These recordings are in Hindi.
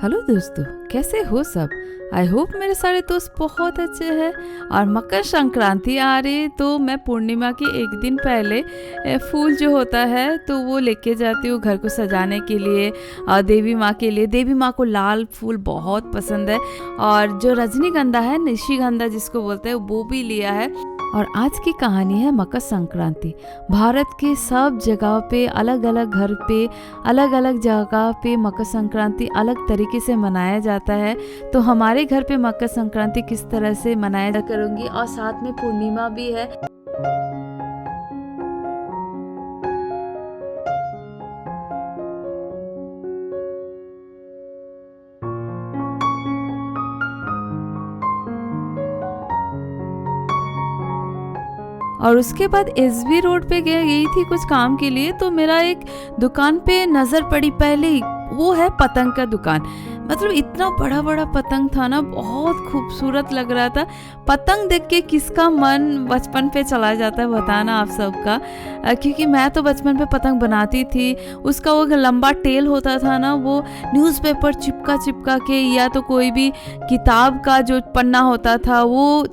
हेलो दोस्तों, कैसे हो सब। आई होप मेरे सारे दोस्त बहुत अच्छे हैं। और मकर संक्रांति आ रही है तो मैं पूर्णिमा के एक दिन पहले फूल जो होता है तो वो लेके जाती हूँ घर को सजाने के लिए और देवी माँ के लिए। देवी माँ को लाल फूल बहुत पसंद है और जो रजनीगंधा है, निशिगंधा जिसको बोलते हैं, वो भी लिया है। और आज की कहानी है मकर संक्रांति। भारत के सब जगह पे अलग अलग घर पे अलग अलग जगह पे मकर संक्रांति अलग तरीके से मनाया जाता है। तो हमारे घर पे मकर संक्रांति किस तरह से मनाया करूँगी और साथ में पूर्णिमा भी है। और उसके बाद एसबी रोड पे गई थी कुछ काम के लिए, तो मेरा एक दुकान पे नज़र पड़ी पहले ही। वो है पतंग का दुकान। मतलब इतना बड़ा बड़ा पतंग था ना, बहुत खूबसूरत लग रहा था। पतंग देख के किसका मन बचपन पे चला जाता है बताना आप सबका। क्योंकि मैं तो बचपन पे पतंग बनाती थी। उसका वो लंबा टेल होता था ना, वो न्यूज़पेपर चिपका चिपका के या तो कोई भी किताब का जो पन्ना होता था वो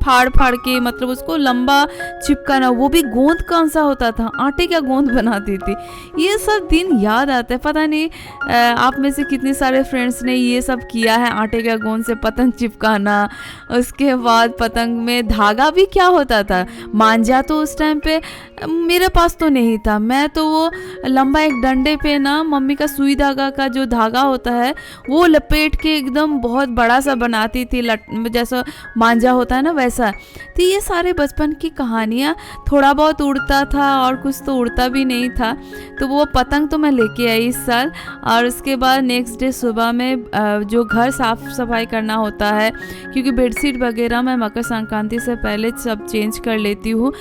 फाड़ फाड़ के, मतलब उसको लंबा चिपकाना। वो भी गोंद कौन सा होता था, आटे का गोंद बनाती थी। ये सब दिन याद आता है। पता नहीं आप में से कितने सारे फ्रेंड्स ने ये सब किया है, आटे का गोंद से पतंग चिपकाना। उसके बाद पतंग में धागा भी क्या होता था, मांझा तो उस टाइम पे मेरे पास तो नहीं था। मैं तो वो लंबा एक डंडे पे ना मम्मी का सुई धागा का जो धागा होता है वो लपेट के एकदम बहुत बड़ा सा बनाती थी, जैसा मांझा होता है ना वैसा। तो ये सारे बचपन की कहानियाँ। थोड़ा बहुत उड़ता था और कुछ तो उड़ता भी नहीं था। तो वो पतंग तो मैं लेके आई इस साल। और उसके बाद नेक्स्ट डे सुबह में जो घर साफ सफाई करना होता है, क्योंकि बेडशीट वगैरह मैं मकर संक्रांति से पहले सब चेंज कर लेती हूँ।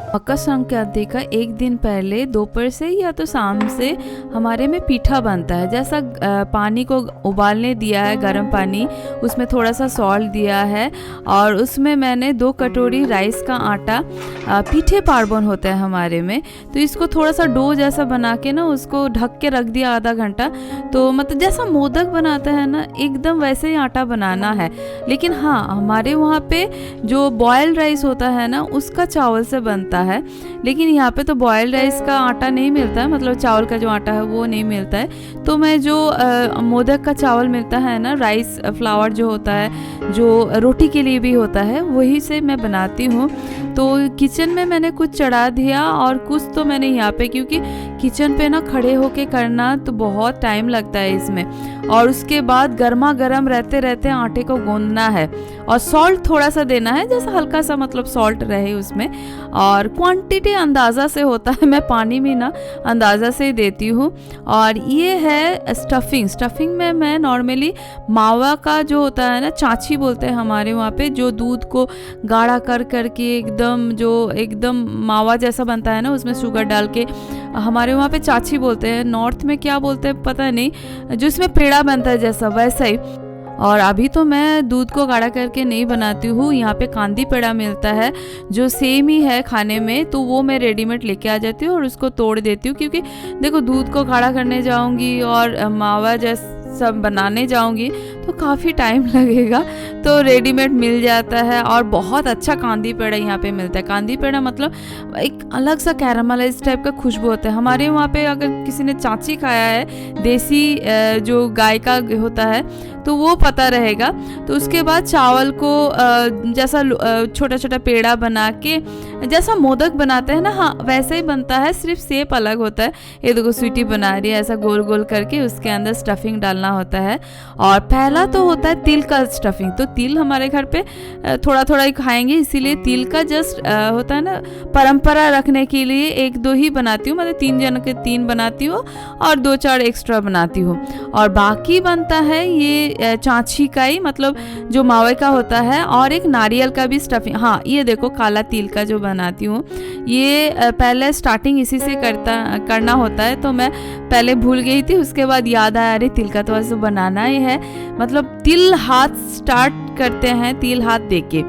मकर संक्रांति का एक दिन पहले दोपहर से या तो शाम से हमारे में पीठा बनता है। जैसा पानी को उबालने दिया है, गर्म पानी, उसमें थोड़ा सा सॉल्ट दिया है और उसमें मैंने 2 कटोरी राइस का आटा, पीठे पार्वण होता है हमारे में, तो इसको थोड़ा सा डो जैसा बना के ना उसको ढक के रख दिया आधा घंटा। तो मतलब जैसा मोदक बनाता है ना, एकदम वैसे ही आटा बनाना है। लेकिन हाँ, हमारे वहाँ पे जो बॉयल राइस होता है ना उसका चावल से बनता है। लेकिन यहाँ पे तो बॉइल्ड राइस का आटा नहीं मिलता है, मतलब चावल का जो आटा है वो नहीं मिलता है। तो मैं जो मोदक का चावल मिलता है ना, राइस फ्लावर जो होता है, जो रोटी के लिए भी होता है, वही से मैं बनाती हूँ। तो किचन में मैंने कुछ चढ़ा दिया और कुछ तो मैंने यहाँ पे, क्योंकि किचन पे ना खड़े होके करना तो बहुत टाइम लगता है इसमें। और उसके बाद गर्मा गर्म रहते रहते आटे को गूंदना है और सॉल्ट थोड़ा सा देना है, जैसा हल्का सा मतलब सॉल्ट रहे उसमें। और क्वांटिटी अंदाज़ा से होता है, मैं पानी में ना अंदाज़ा से ही देती हूँ। और ये है स्टफिंग में मैं नॉर्मली मावा का जो होता है ना, चाची बोलते हैं हमारे वहाँ पे, जो दूध को गाढ़ा कर करके एकदम मावा जैसा बनता है ना, उसमें शुगर डाल के, हमारे वहाँ पे चाची बोलते हैं। नॉर्थ में क्या बोलते हैं पता नहीं, जो इसमें पेड़ा बनता है जैसा वैसा ही। और अभी तो मैं दूध को गाढ़ा करके नहीं बनाती हूँ। यहाँ पे कांदी पेड़ा मिलता है जो सेम ही है खाने में, तो वो मैं रेडीमेड लेके आ जाती हूँ और उसको तोड़ देती हूँ। क्योंकि देखो, दूध को गाढ़ा करने जाऊँगी और मावा जैसा सब बनाने जाऊंगी तो काफ़ी टाइम लगेगा। तो रेडीमेड मिल जाता है और बहुत अच्छा कांदी पेड़ा यहाँ पे मिलता है। कांदी पेड़ा मतलब एक अलग सा कैरामलाइज टाइप का खुशबू होता है। हमारे वहाँ पे अगर किसी ने चाची खाया है, देसी जो गाय का होता है, तो वो पता रहेगा। तो उसके बाद चावल को जैसा छोटा छोटा पेड़ा बना के जैसा मोदक बनाते हैं ना, हाँ वैसे ही बनता है, सिर्फ शेप अलग होता है। ये देखो स्वीटी बना रही है ऐसा गोल गोल करके, उसके अंदर स्टफिंग डालना होता है। और पहला काला तो होता है तिल का स्टफिंग, तो तिल हमारे घर पे थोड़ा थोड़ा ही खाएंगे, इसीलिए तिल का जस्ट होता है ना, परंपरा रखने के लिए एक दो ही बनाती हूँ, मतलब 3 जन के 3 बनाती हूँ और 2-4 एक्स्ट्रा बनाती हूँ। और बाकी बनता है ये चाँछी का ही, मतलब जो मावे का होता है, और एक नारियल का भी स्टफिंग। हाँ ये देखो काला तिल का जो बनाती हूँ, ये पहले स्टार्टिंग इसी से करना होता है, तो मैं पहले भूल गई थी, उसके बाद याद आया अरे तिल का तो ऐसे बनाना ही है, मतलब तिल हाथ स्टार्ट करते हैं, तिल हाथ देके,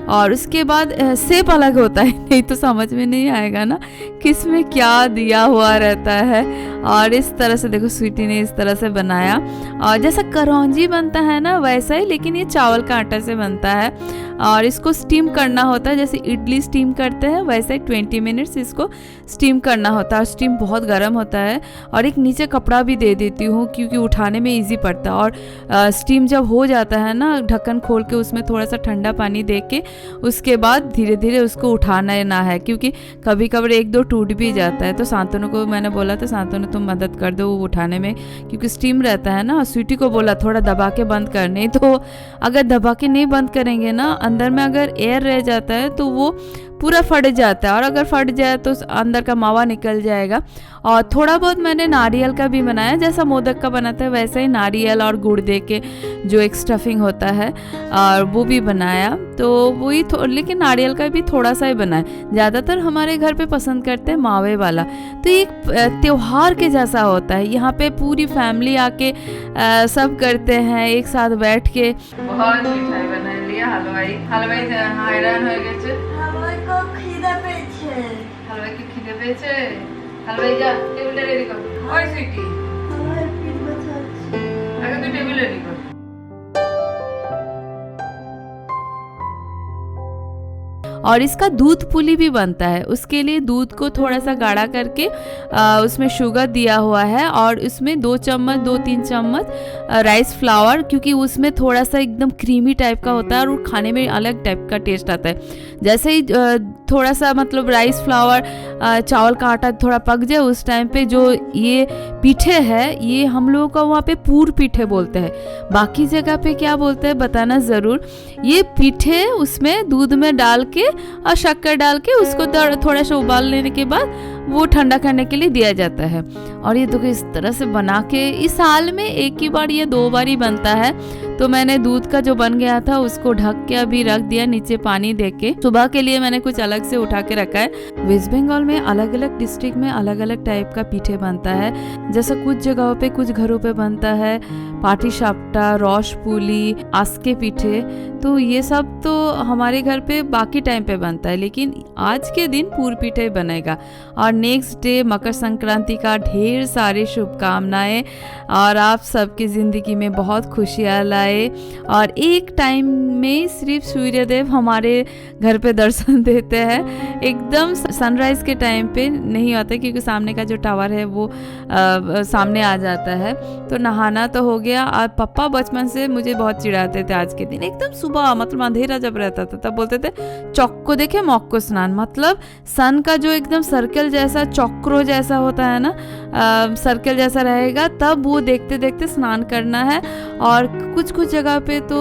और उसके बाद शेप अलग होता है, नहीं तो समझ में नहीं आएगा ना किसमें क्या दिया हुआ रहता है। और इस तरह से देखो स्वीटी ने इस तरह से बनाया, और जैसा करौंजी बनता है ना वैसा ही, लेकिन ये चावल का आटा से बनता है, और इसको स्टीम करना होता है, जैसे इडली स्टीम करते हैं वैसे ही 20 मिनट्स इसको स्टीम करना होता है, और स्टीम बहुत गर्म होता है। और एक नीचे कपड़ा भी दे देती हूँ क्योंकि उठाने में ईजी पड़ता है, और स्टीम जब हो जाता है ना, ढक्कन खोल के उसमें थोड़ा सा ठंडा पानी दे के उसके बाद धीरे धीरे उसको उठाना ना है, क्योंकि कभी कभी 1-2 टूट भी जाता है। तो शांतनु को मैंने बोला था, शांतनु तुम मदद कर दो वो उठाने में, क्योंकि स्टीम रहता है ना। स्वीटी को बोला थोड़ा दबा के बंद करने, तो अगर दबा के नहीं बंद करेंगे ना, अंदर में अगर एयर रह जाता है तो वो पूरा फट जाता है, और अगर फट जाए तो अंदर का मावा निकल जाएगा। और थोड़ा बहुत मैंने नारियल का भी बनाया, जैसा मोदक का बनाता है वैसे ही नारियल और गुड़ दे के जो एक स्टफिंग होता है, और वो भी बनाया। तो वही लेकिन नारियल का भी थोड़ा सा ही बनाया, ज़्यादातर हमारे घर पे पसंद करते हैं मावे वाला। तो एक त्योहार के जैसा होता है, यहाँ पे पूरी फैमिली आके सब करते हैं एक साथ बैठ के। बहुत मिठाई बना लिया, हलवाई हैरान हो गए, हलवाई की খিদে পেয়েছে, हलवाई जा टेबल रेडी कर, ओए स्वीटी आगे तू टेबल रेडी कर। और इसका दूध पुली भी बनता है, उसके लिए दूध को थोड़ा सा गाढ़ा करके उसमें शुगर दिया हुआ है, और उसमें 2-3 चम्मच राइस फ्लावर, क्योंकि उसमें थोड़ा सा एकदम क्रीमी टाइप का होता है और वो खाने में अलग टाइप का टेस्ट आता है। जैसे ही थोड़ा सा मतलब राइस फ्लावर चावल का आटा थोड़ा पक जाए, उस टाइम पे जो ये पीठे है, ये हम लोगों का वहाँ पे पूर पीठे बोलते हैं, बाकी जगह पे क्या बोलते हैं बताना ज़रूर। ये पीठे उसमें दूध में डाल के और शक्कर डाल के उसको थोड़ा सा उबाल लेने के बाद वो ठंडा करने के लिए दिया जाता है। और ये तो इस तरह से बना के इस साल में 1 ही बार या 2 बार ही बनता है, तो मैंने दूध का जो बन गया था उसको ढक के अभी रख दिया नीचे पानी दे के। सुबह के लिए मैंने कुछ अलग से उठा के रखा है। वेस्ट बंगाल में अलग अलग डिस्ट्रिक्ट में अलग अलग टाइप का पीठे बनता है, जैसा कुछ जगहों पे कुछ घरों पे बनता है पाटी सापटा, रस पुली, आस्के पीठे, तो ये सब तो हमारे घर पे बाकी टाइम पे बनता है, लेकिन आज के दिन पूर पीठे बनेगा। और नेक्स्ट डे मकर संक्रांति का ढेर सारे शुभकामनाएं, और आप सबकी ज़िंदगी में बहुत खुशियाँ लाए। और एक टाइम में सिर्फ सूर्यदेव हमारे घर पे दर्शन देते हैं, एकदम सनराइज़ के टाइम पे नहीं आता, क्योंकि सामने का जो टावर है वो सामने आ जाता है। तो नहाना तो हो गया, और पापा बचपन से मुझे बहुत चिढ़ाते थे आज के दिन, एकदम सुबह मतलब अंधेरा जब रहता था तब बोलते थे चौक को देखे मौक को स्नान, मतलब सन का जो एकदम सर्कल जैसा चक्रो जैसा होता है ना, सर्कल जैसा रहेगा, तब वो देखते देखते स्नान करना है। और कुछ कुछ जगह पे तो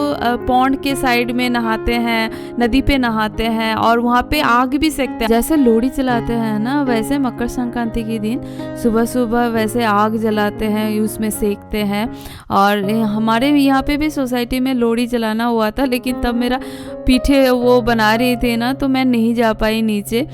पौंड के साइड में नहाते हैं, नदी पे नहाते हैं, और वहाँ पे आग भी सेकते हैं। जैसे लोहड़ी जलाते हैं ना, वैसे मकर संक्रांति के दिन सुबह सुबह वैसे आग जलाते हैं, उसमें सेकते हैं। और हमारे यहाँ पे भी सोसाइटी में लोहड़ी जलाना हुआ था, लेकिन तब मेरा पीठे वो बना रही थी ना, तो मैं नहीं जा पाई नीचे।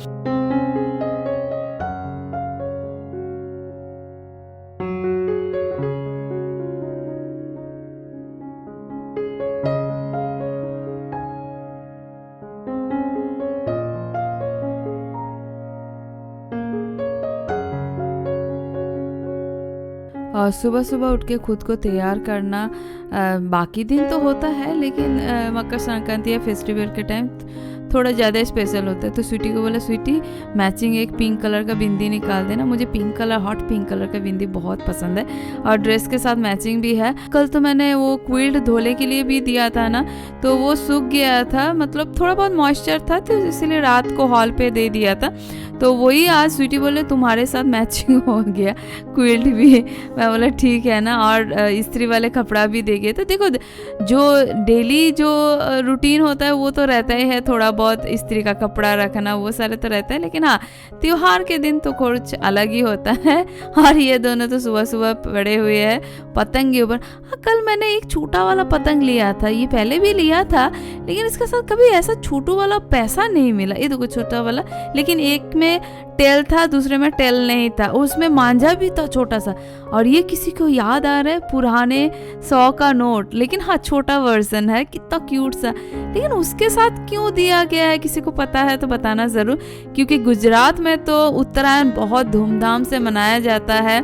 और सुबह सुबह उठ के खुद को तैयार करना बाकी दिन तो होता है, लेकिन मकर संक्रांति या फेस्टिवल के टाइम थोड़ा ज़्यादा स्पेशल होता है। तो स्वीटी को बोला स्वीटी मैचिंग एक पिंक कलर का बिंदी निकाल देना, मुझे pink colour hot pink colour का बिंदी बहुत पसंद है और ड्रेस के साथ मैचिंग भी है। कल तो मैंने वो क्विल्ट धोने के लिए भी दिया था ना, तो वो सूख गया था, मतलब थोड़ा बहुत मॉइस्चर था, तो इसलिए रात को हॉल पे दे दिया था। तो वही आज स्वीटी बोले तुम्हारे साथ मैचिंग हो गया क्विल्ट भी। मैं बोला ठीक है ना, और इस्त्री वाले कपड़ा भी दे गए। तो देखो जो डेली जो रूटीन होता है वो तो रहता ही है, थोड़ा बहुत इस्त्री का कपड़ा रखना वो सारे तो रहता है, लेकिन हाँ त्योहार के दिन तो कुछ अलग ही होता है। और ये दोनों तो सुबह सुबह पड़े हुए हैं पतंग के ऊपर। हाँ कल मैंने एक छोटा वाला पतंग लिया था, ये पहले भी लिया था, लेकिन इसके साथ कभी ऐसा छोटू वाला पैसा नहीं मिला। ये देखो छोटा वाला, लेकिन एक में टेल था, दूसरे में टेल नहीं था, उसमें मांझा भी था छोटा सा। और ये किसी को याद आ रहा है पुराने 100 का नोट, लेकिन हाँ छोटा वर्जन है, कितना क्यूट सा, लेकिन उसके साथ क्यों दिया गया है किसी को पता है तो बताना ज़रूर। क्योंकि गुजरात में तो उत्तरायण बहुत धूमधाम से मनाया जाता है।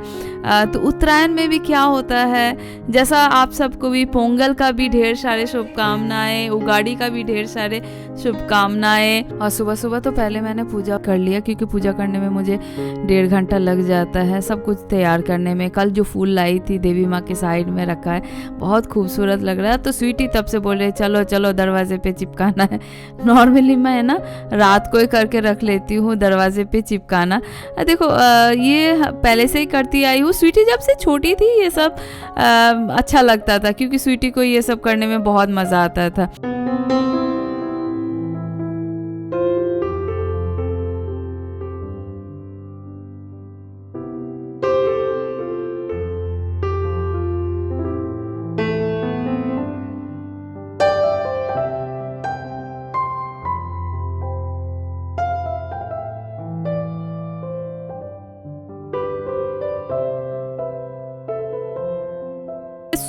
तो उत्तरायण में भी क्या होता है, जैसा आप सबको भी पोंगल का भी ढेर सारे शुभकामनाएं, उगाड़ी का भी ढेर सारे शुभकामनाएं। और सुबह सुबह तो पहले मैंने पूजा कर लिया, क्योंकि पूजा करने में मुझे 1.5 घंटा लग जाता है सब कुछ तैयार करने में। कल जो फूल लाई थी देवी माँ के साइड में रखा है, बहुत खूबसूरत लग रहा है। तो स्वीटी तब से बोल रहे चलो चलो दरवाजे पे चिपकाना है। नॉर्मली मैं ना रात को ही करके रख लेती हूँ दरवाजे पे चिपकाना। देखो ये पहले से ही करती आई हूँ। स्वीटी जब से छोटी थी ये सब अच्छा लगता था, क्योंकि स्वीटी को ये सब करने में बहुत मज़ा आता था।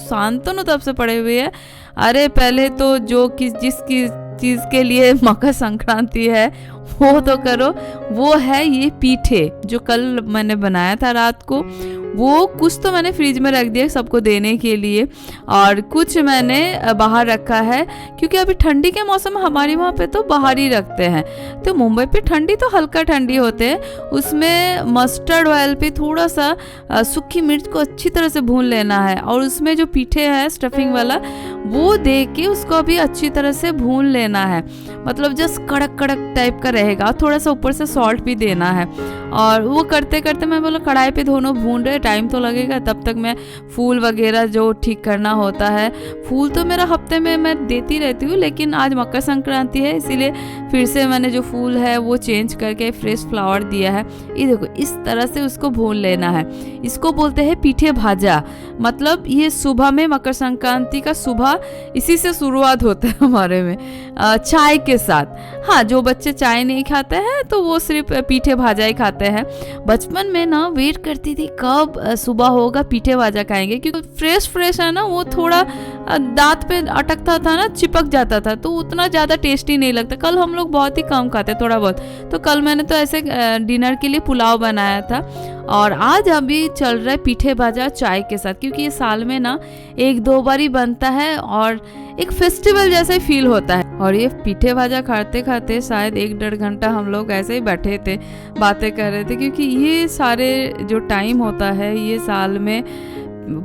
शांतनु तब से पड़े हुए हैं। अरे पहले तो जो जिसकी चीज़ के लिए मकर संक्रांति है वो तो करो, वो है ये पीठे जो कल मैंने बनाया था रात को। वो कुछ तो मैंने फ्रिज में रख दिया सबको देने के लिए, और कुछ मैंने बाहर रखा है, क्योंकि अभी ठंडी के मौसम में हमारे वहाँ पे तो बाहर ही रखते हैं। तो मुंबई पे ठंडी तो हल्का ठंडी होते हैं, उसमें मस्टर्ड ऑयल पे थोड़ा सा सूखी मिर्च को अच्छी तरह से भून लेना है, और उसमें जो पीठे है स्टफिंग वाला वो दे के उसको अभी अच्छी तरह से भून लेना है, मतलब जस्ट कड़क कड़क टाइप का रहेगा। थोड़ा सा ऊपर से सॉल्ट भी देना है। और वो करते करते मैं बोला कढ़ाई पे दोनों भून रहे, टाइम तो लगेगा, तब तक मैं फूल वगैरह जो ठीक करना होता है, फूल तो मेरा हफ्ते में मैं देती रहती हूँ, लेकिन आज मकर संक्रांति है इसीलिए फिर से मैंने जो फूल है वो चेंज करके फ्रेश फ्लावर दिया है। ये देखो इस तरह से उसको भून लेना है। इसको बोलते हैं पीठे भाजा, मतलब ये सुबह में मकर संक्रांति का सुबह इसी से शुरुआत होता है हमारे में, चाय के साथ। हाँ जो बच्चे चाय नहीं खाते हैं तो वो सिर्फ पीठे भाजा ही खाते हैं। बचपन में ना वेट करती थी कब सुबह होगा पीठे भाजा खाएंगे, क्योंकि फ्रेश है ना, वो थोड़ा दांत पे अटकता था ना, चिपक जाता था, तो उतना ज़्यादा टेस्टी नहीं लगता। कल हम लोग बहुत ही कम खाते थोड़ा बहुत, तो कल मैंने तो ऐसे डिनर के लिए पुलाव बनाया था। और आज अभी चल रहा है पीठे भाजा चाय के साथ, क्योंकि ये साल में ना 1-2 बार ही बनता है और एक फेस्टिवल जैसा ही फील होता है। और ये पीठे भाजा खाते खाते शायद 1-1.5 घंटा हम लोग ऐसे ही बैठे थे, बातें कर रहे थे, क्योंकि ये सारे जो टाइम होता है ये साल में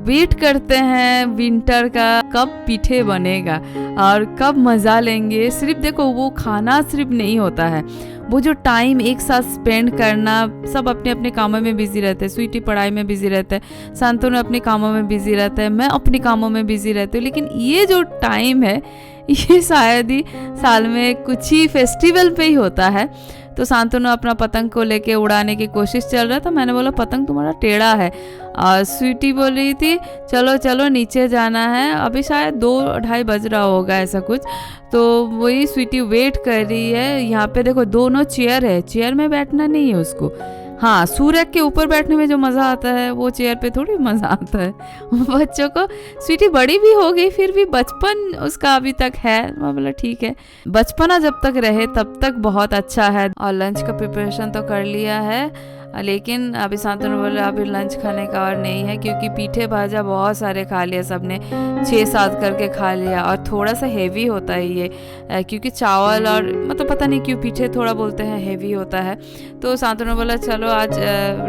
वेट करते हैं विंटर का, कब पीठे बनेगा और कब मज़ा लेंगे। सिर्फ देखो वो खाना सिर्फ नहीं होता है, वो जो टाइम एक साथ स्पेंड करना, सब अपने अपने कामों में बिजी रहते हैं। स्वीटी पढ़ाई में बिजी रहता है, शांतनु अपने कामों में बिजी रहता है, मैं अपने कामों में बिजी रहती हूँ, लेकिन ये जो टाइम है ये शायद ही साल में कुछ ही फेस्टिवल पे ही होता है। तो शांतनु अपना पतंग को लेके उड़ाने की कोशिश चल रहा था। मैंने बोला पतंग तुम्हारा टेढ़ा है, और स्वीटी बोल रही थी चलो चलो नीचे जाना है, अभी शायद 2-2:30 बज रहा होगा ऐसा कुछ। तो वही स्वीटी वेट कर रही है। यहाँ पे देखो दोनों चेयर है, चेयर में बैठना नहीं है उसको। हाँ सूर्य के ऊपर बैठने में जो मज़ा आता है वो चेयर पे थोड़ी मज़ा आता है बच्चों को। स्वीटी बड़ी भी हो गई, फिर भी बचपन उसका अभी तक है। मैं बोला ठीक है, बचपना जब तक रहे तब तक बहुत अच्छा है। और लंच का प्रिपरेशन तो कर लिया है। लेकिन अभी शांतनु बोला अभी लंच खाने का और नहीं है, क्योंकि पीठे भाजा बहुत सारे खा लिया सबने, 6-7 करके खा लिया। और थोड़ा सा हेवी होता है ये, क्योंकि चावल और मतलब पता नहीं क्यों पीठे थोड़ा बोलते हैं हेवी होता है। तो शांतनु बोला चलो आज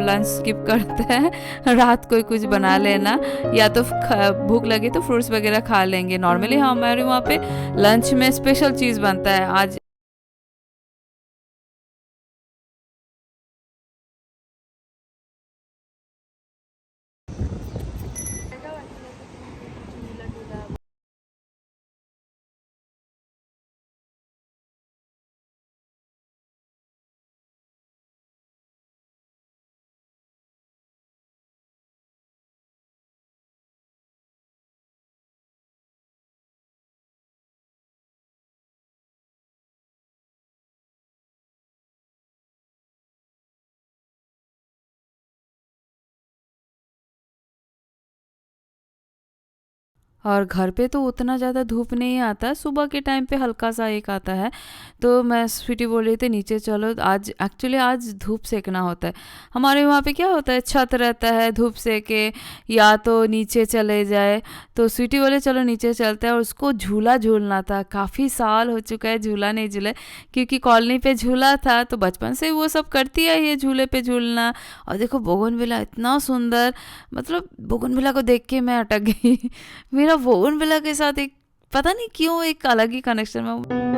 लंच स्किप करते हैं, रात को कुछ बना लेना, या तो भूख लगी तो फ्रूट्स वगैरह खा लेंगे। नॉर्मली हमारे वहाँ पे लंच में स्पेशल चीज़ बनता है आज। और घर पे तो उतना ज़्यादा धूप नहीं आता, सुबह के टाइम पे हल्का सा एक आता है। तो मैं स्वीटी बोल रही थी नीचे चलो, आज एक्चुअली आज धूप सेकना होता है। हमारे वहाँ पे क्या होता है, छत रहता है, धूप सेके या तो नीचे चले जाए। तो स्वीटी बोले चलो नीचे चलते हैं, और उसको झूला झूलना था। काफ़ी साल हो चुका है झूला नहीं झूले, क्योंकि कॉलोनी पे झूला था तो बचपन से वो सब करती है ये झूले पे झूलना। और देखो बोगनविला इतना सुंदर, मतलब बोगनविला को देख के मैं अटक गई। मेरा बोगनविला के साथ एक पता नहीं क्यों एक अलग ही कनेक्शन है।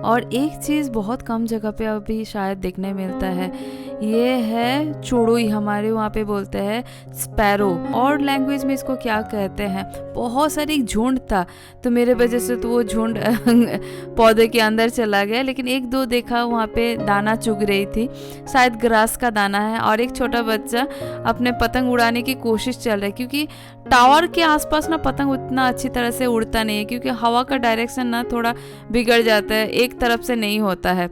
और एक चीज़ बहुत कम जगह पे अभी शायद देखने मिलता है, ये है चुड़ुई, हमारे वहाँ पे बोलते हैं स्पैरो, और लैंग्वेज में इसको क्या कहते हैं। बहुत सारी झुंड था, तो मेरे वजह से तो वो झुंड पौधे के अंदर चला गया, लेकिन एक दो देखा वहाँ पे दाना चुग रही थी, शायद ग्रास का दाना है। और एक छोटा बच्चा अपने पतंग उड़ाने की कोशिश चल रहा है, क्योंकि टावर के आसपास ना पतंग उतना अच्छी तरह से उड़ता नहीं है, क्योंकि हवा का डायरेक्शन ना थोड़ा बिगड़ जाता है, एक तरफ से नहीं होता है।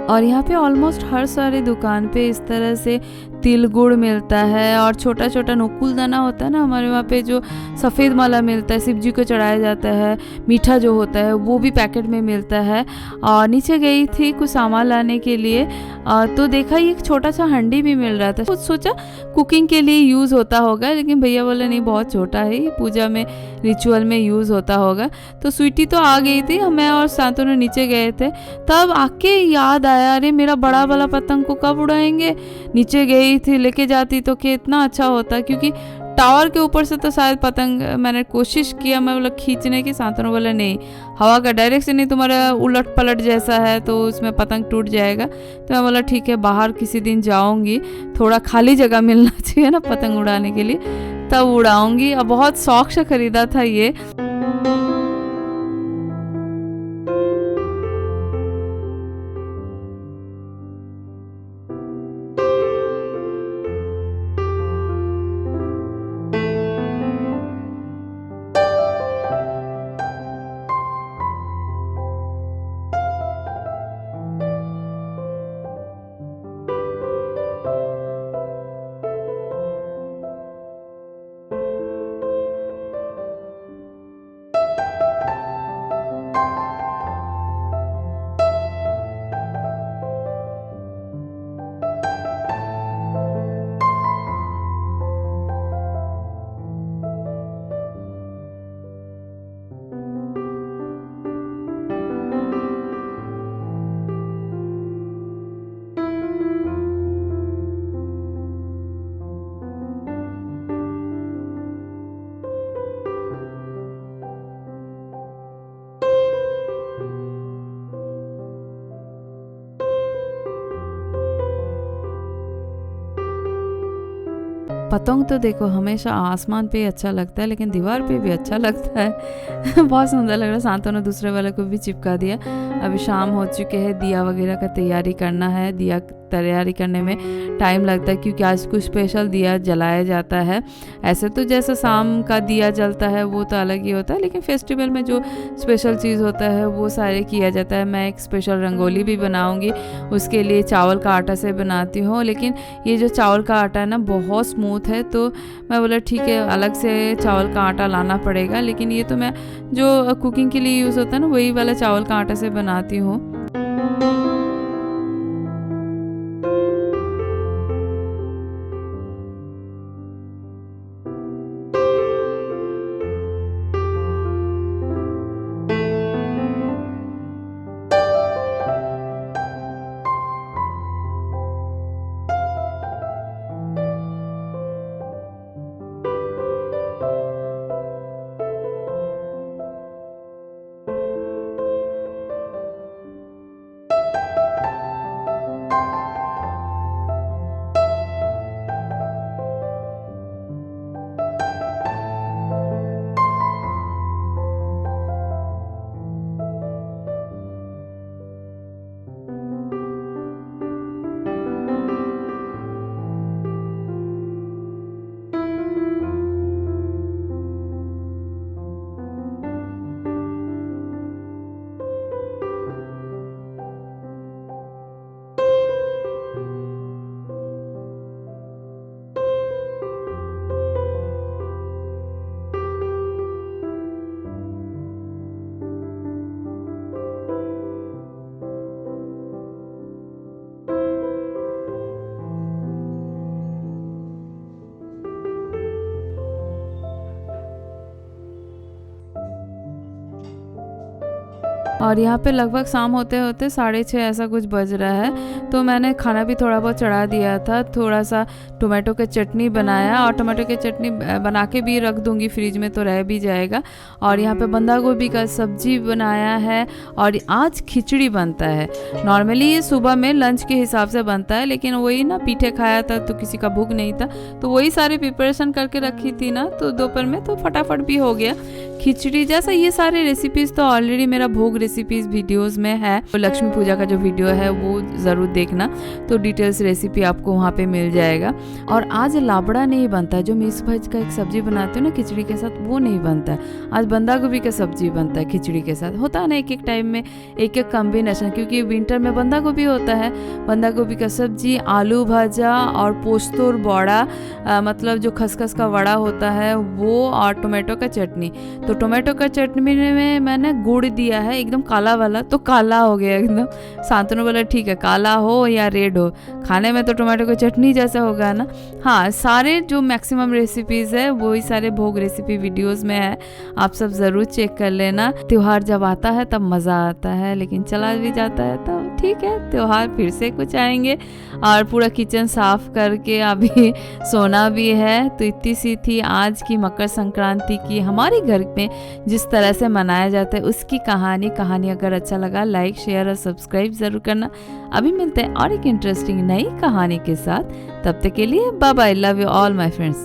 और यहाँ पे ऑलमोस्ट हर सारी दुकान पे इस तरह से तिल गुड़ मिलता है, और छोटा छोटा नुकुल दाना होता है ना हमारे वहाँ पे, जो सफ़ेद माला मिलता है, शिव जी को चढ़ाया जाता है, मीठा जो होता है वो भी पैकेट में मिलता है। और नीचे गई थी कुछ सामान लाने के लिए, तो देखा एक छोटा सा हंडी भी मिल रहा था, कुछ सोचा कुकिंग के लिए यूज़ होता होगा, लेकिन भैया बोले नहीं बहुत छोटा है, ये पूजा में रिचुअल में यूज़ होता होगा। तो स्वीटी तो आ गई थी, मैं और शांतनु नीचे गए थे, तब आके याद आया अरे मेरा बड़ा वाला पतंग को कब उड़ाएंगे। नीचे गई थी, लेके जाती तो कितना अच्छा होता, क्योंकि टावर के ऊपर से तो शायद पतंग मैंने कोशिश किया, मैं बोला खींचने की, शांतनु बोला नहीं हवा का डायरेक्शन ही तुम्हारा उलट पलट जैसा है तो उसमें पतंग टूट जाएगा। तो मैं बोला ठीक है बाहर किसी दिन जाऊंगी, थोड़ा खाली जगह मिलना चाहिए ना पतंग उड़ाने के लिए, तब उड़ाऊंगी। अब बहुत शौक से खरीदा था ये। पतंग तो देखो हमेशा आसमान पे अच्छा लगता है, लेकिन दीवार पे भी अच्छा लगता है। बहुत सुंदर लग रहा है। शांतनु ने दूसरे वाले को भी चिपका दिया। अभी शाम हो चुके हैं, दिया वगैरह का तैयारी करना है। दिया तैयारी करने में टाइम लगता है क्योंकि आज कुछ स्पेशल दिया जलाया जाता है। ऐसे तो जैसे शाम का दिया जलता है वो तो अलग ही होता है, लेकिन फेस्टिवल में जो स्पेशल चीज़ होता है वो सारे किया जाता है। मैं एक स्पेशल रंगोली भी बनाऊंगी, उसके लिए चावल का आटा से बनाती हूँ। लेकिन ये जो चावल का आटा है ना बहुत स्मूथ है, तो मैं बोला ठीक है अलग से चावल का आटा लाना पड़ेगा। लेकिन ये तो मैं जो कुकिंग के लिए यूज़ होता है ना वही वाला चावल का आटा से बनाती हूँ। और यहाँ पे लगभग शाम होते होते 6:30 ऐसा कुछ बज रहा है। तो मैंने खाना भी थोड़ा बहुत चढ़ा दिया था। थोड़ा सा टोमेटो के चटनी बनाया, और टोमेटो के चटनी बना के भी रख दूंगी फ्रिज में तो रह भी जाएगा। और यहाँ पे बंदा गोभी का सब्जी बनाया है, और आज खिचड़ी बनता है। नॉर्मली ये सुबह में लंच के हिसाब से बनता है, लेकिन वही ना पीठे खाया था तो किसी का भूख नहीं था, तो वही सारे प्रिपरेशन करके रखी थी ना, तो दोपहर में तो फटाफट भी हो गया खिचड़ी जैसा। ये सारे रेसिपीज़ तो ऑलरेडी मेरा भोग रेसिपीज़ वीडियोस में है। तो लक्ष्मी पूजा का जो वीडियो है वो ज़रूर देखना, तो डिटेल्स रेसिपी आपको वहाँ पे मिल जाएगा। और आज लाबड़ा नहीं बनता है, जो मिक्स वेज का एक सब्जी बनाते हो ना खिचड़ी के साथ, वो नहीं बनता है। आज बंदा गोभी का सब्जी बनता है खिचड़ी के साथ। होता है ना एक एक टाइम में एक एक कॉम्बिनेशन, क्योंकि विंटर में बंदा गोभी होता है। बंदा गोभी का सब्जी, आलू भाजा और पोस्तोर बड़ा, मतलब जो खसखस का वड़ा होता है वो, और टोमेटो का चटनी। तो टोमेटो का चटनी में मैंने गुड़ दिया है, एकदम काला वाला, तो काला हो गया एकदम। शांतनु बोला ठीक है काला हो या रेड हो, खाने में तो टोमेटो की चटनी जैसा होगा ना। हाँ, सारे जो मैक्सिमम रेसिपीज़ है वही सारे भोग रेसिपी वीडियोस में है, आप सब ज़रूर चेक कर लेना। त्यौहार जब आता है तब मज़ा आता है, लेकिन चला भी जाता है तो ठीक है, त्यौहार फिर से कुछ आएंगे। और पूरा किचन साफ करके अभी सोना भी है। तो इतनी सी थी आज की मकर संक्रांति की हमारे घर में जिस तरह से मनाया जाता है उसकी कहानी अगर अच्छा लगा लाइक शेयर और सब्सक्राइब ज़रूर करना। अभी मिलते हैं और एक इंटरेस्टिंग नई कहानी के साथ, तब तक के लिए bye bye, love you all my friends.